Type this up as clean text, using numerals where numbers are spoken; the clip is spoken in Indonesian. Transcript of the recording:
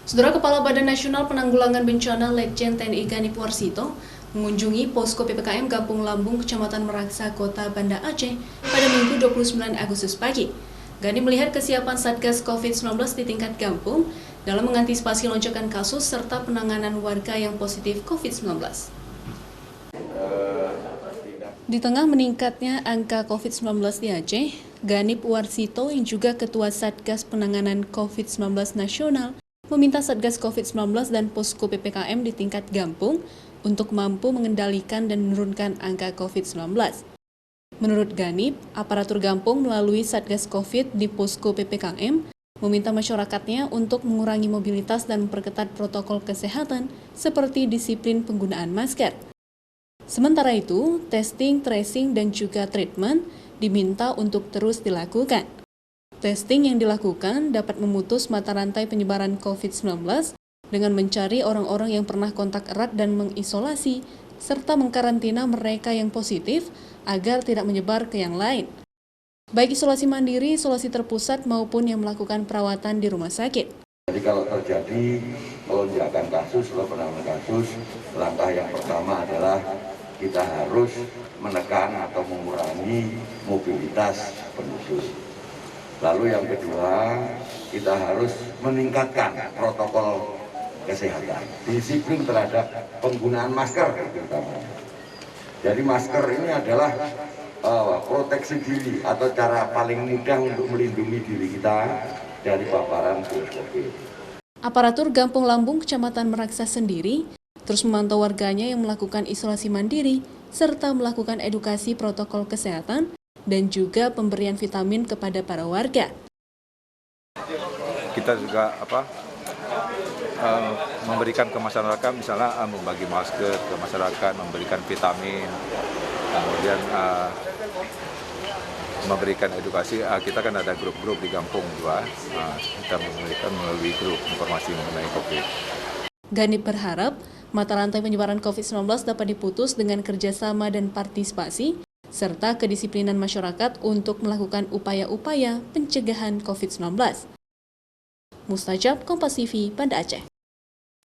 Saudara Kepala Badan Nasional Penanggulangan Bencana Letjen TNI Ganip Warsito mengunjungi posko PPKM Kampung Lambung, Kecamatan Meraksa, Kota Banda Aceh pada Minggu 29 Agustus pagi. Ganip melihat kesiapan Satgas COVID-19 di tingkat kampung dalam mengantisipasi lonjakan kasus serta penanganan warga yang positif COVID-19. Di tengah meningkatnya angka COVID-19 di Aceh, Ganip Warsito yang juga Ketua Satgas Penanganan COVID-19 Nasional meminta Satgas COVID-19 dan posko PPKM di tingkat kampung untuk mampu mengendalikan dan menurunkan angka COVID-19. Menurut Ganip, aparatur kampung melalui Satgas COVID di posko PPKM meminta masyarakatnya untuk mengurangi mobilitas dan memperketat protokol kesehatan seperti disiplin penggunaan masker. Sementara itu, testing, tracing, dan juga treatment diminta untuk terus dilakukan. Testing yang dilakukan dapat memutus mata rantai penyebaran COVID-19 dengan mencari orang-orang yang pernah kontak erat dan mengisolasi, serta mengkarantina mereka yang positif agar tidak menyebar ke yang lain. Baik isolasi mandiri, isolasi terpusat, maupun yang melakukan perawatan di rumah sakit. Jadi kalau terjadi lonjakan kasus atau penambahan kasus, langkah yang pertama adalah kita harus menekan atau mengurangi mobilitas penduduk. Lalu yang kedua, kita harus meningkatkan protokol kesehatan, disiplin terhadap penggunaan masker terutama. Jadi masker ini adalah proteksi diri atau cara paling mudah untuk melindungi diri kita dari paparan virus COVID. Aparatur Kampung Lambung Kecamatan Meraksa sendiri terus memantau warganya yang melakukan isolasi mandiri serta melakukan edukasi protokol kesehatan dan juga pemberian vitamin kepada para warga. Kita juga memberikan ke masyarakat, misalnya membagi masker ke masyarakat, memberikan vitamin, kemudian memberikan edukasi. Kita kan ada grup-grup di kampung juga, kita memberikan melalui grup informasi mengenai COVID. Ganip berharap mata rantai penyebaran COVID-19 dapat diputus dengan kerjasama dan partisipasi, serta kedisiplinan masyarakat untuk melakukan upaya-upaya pencegahan COVID-19. Mustajab, Kompas TV, Banda Aceh.